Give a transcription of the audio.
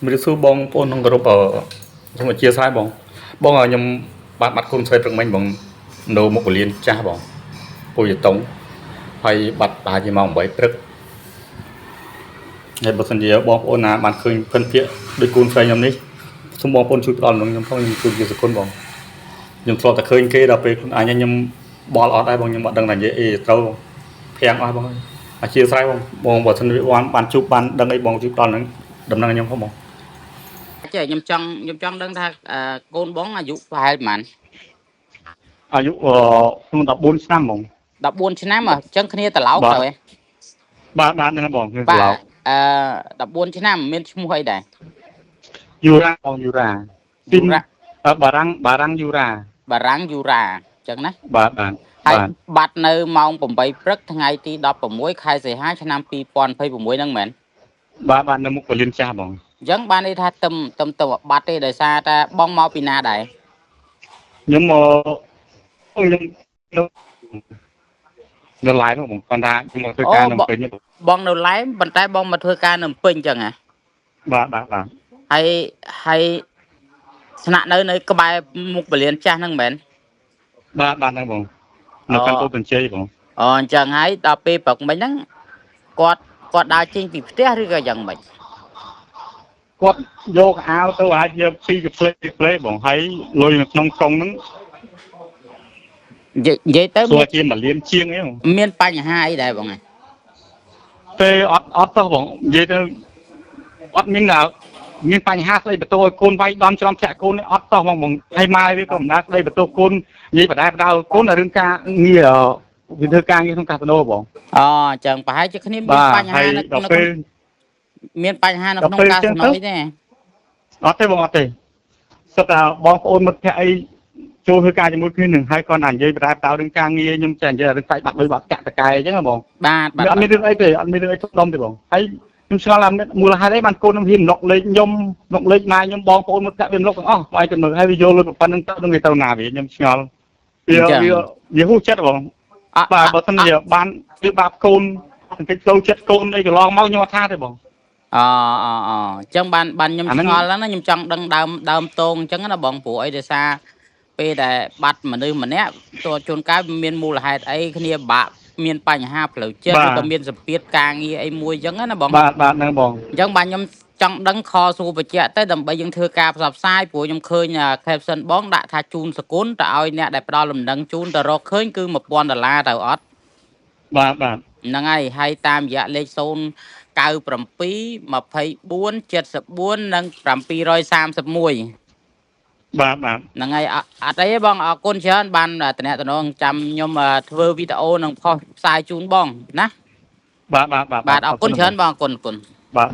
ជំរាបសួរបងប្អូនក្នុងក្រុមសូមអធិស្ឋានបងខ្ញុំបានបាត់គុណស្រីព្រឹកមិញបងនៅមុខពលានចាស់បងពូយតុងហើយបាត់តាជាម៉ោង8ព្រឹកហើយបើសិនជាបងប្អូនណាបានឃើញភិនភាកដោយគូនស្រីខ្ញុំនេះសូមបងប្អូនជួយផ្ដល់ខ្ញុំផងខ្ញុំជួយជាសគុណបងខ្ញុំធ្លាប់តែឃើញគេដល់ពេលខ្លួនឯងខ្ញុំបល់អត់ដែរបងខ្ញុំអត់ដឹងថានិយាយអីត្រូវភាំងអស់បងអធិស្ឋានបងបើសិនវាបានជួបបានដឹងអីបងជួយផ្ដល់នឹងដំណឹងខ្ញុំផងបងចេះខ្ញុំចង់ដឹងថាកូនបងអាយុប្រហែលប៉ុន្មានអាយុក្នុង14ឆ្នាំហ្មង14ឆ្នាំអញ្ចឹងគ្នាត្រឡោកទៅហ៎បាទហ្នឹងបងគឺត្រឡោក14ឆ្នាំមានឈ្មោះអីដែរយូរ៉ាបងយូរ៉ាទីបារាំងយូរ៉ាអញ្ចឹងណាបាទហើយបាត់នៅម៉ោង8ព្រឹកថ្ងៃទី16ខែសីហាឆ្នាំ2026ហ្នឹងមែនបាទនៅមុខពលានចាស់បងអញ្ចឹងបានន័យថាទឹមបាត់ទេដោយសារតែបងមកពីណាដែរខ្ញុំខ្ញុំនៅឡាយបងគាត់ថាខ្ញុំមកធ្វើការនៅពេញបងនៅឡែមប៉ុន្តែបងមកធ្វើការនៅពេញអញ្ចឹងហ៎បាទហើយស្នាក់នៅក្បែរមុខពលានចាស់ហ្នឹងមែនបាទហ្នឹងបងនៅខាងអូតបញ្ជ័យបងអញ្ចឹងហើយដល់ពេលព្រឹកមិញហ្នឹងគាត់ដើរចេញពីផ្ទះឬក៏យ៉ាងម៉េចគាត់យកអាវទៅអាចយកពីកាផ្លេបងហើយលុយនៅក្នុងកង់ហ្នឹងនិយាយទៅគាត់ជា1លានជាងអីមានបញ្ហាអីដែរបងទេអត់ទៅបងនិយាយទៅអត់មានបញ្ហាស្ដីបន្ទោឲ្យកូនវាយដំច្រំធាក់កូនអត់តោះបងហើយម៉ែវាក៏មិនដាស្ដីបន្ទោកូននិយាយបដាបដោកូនរឿងការងារវាធ្វើការងារក្នុងកាស៊ីណូបងអញ្ចឹងប្រហែលជាគ្នាមានបញ្ហានៅក្នុងមានបញ្ហានៅក្នុងកាស៊ីណូទេអត់ទេបងអត់ទេសិតតែបងប្អូនមិត្តភក្តិអីចូលធ្វើការជាមួយគ្នានឹងហើយគាត់និយាយបដាបដោរឿងការងារខ្ញុំចេះនិយាយរឿងសាច់បាត់លុយបាត់កាក់តកែអញ្ចឹងបងបាទអត់មានរឿងអីទេអត់មានរឿងអីទុកដុំទេបងហើយខ្ញុំឆ្ងល់ថាមូលហេតុអីបានកូនខ្ញុំហ៊ានណុកលេខខ្ញុំណុកលេខម៉ែខ្ញុំបងប្អូនមិត្តភក្តិវាណុកទាំងអស់ស្អែកទៅមើលហើយវាយកលុយប៉ុណ្្នឹងទៅនឹងវាទៅណាវាខ្ញុំឆ្ងល់វាហួសចិត្តបងបាទបើមិនបានវាបាបកូនសង្កេតចូលចិត្តកូនអីកន្លងមកខ្ញុំអត់ថាទេបងអញ្ចឹងបានខ្ញុំឆ្ងល់ហ្នឹងណាខ្ញុំចង់ដឹងដើមតងអញ្ចឹងណាបងព្រោះអីដោយសារពេលដែលបាត់មនុស្សម្នាក់តួជួនកាលមានមូលហេតុអីគ្នាបាក់មានបញ្ហាផ្លូវចិត្តឬក៏មានសម្ពាធការងារអីមួយអញ្ចឹងណាបងបាទហ្នឹងបងអញ្ចឹងបាទខ្ញុំចង់ដឹងខសួរបញ្ជាក់ទៅដើម្បីយើងធ្វើការផ្សព្វផ្សាយព្រោះខ្ញុំឃើញ caption បងដាក់ថាជូនសគុណទៅឲ្យអ្នកដែលផ្ដល់លំនឹងជូនទៅរកឃើញគឺ$1000ទៅអត់បាទហ្នឹងហើយតាមរយៈលេខ097 24 74និង731បាទហ្នឹងហើយអត់អីទេបងអរគុណច្រើនបានតំណតំណងចាំខ្ញុំធ្វើវីដេអូនិងផុសផ្សាយជូនបងណាបាទអរគុណច្រើនបងអរគុណបាទ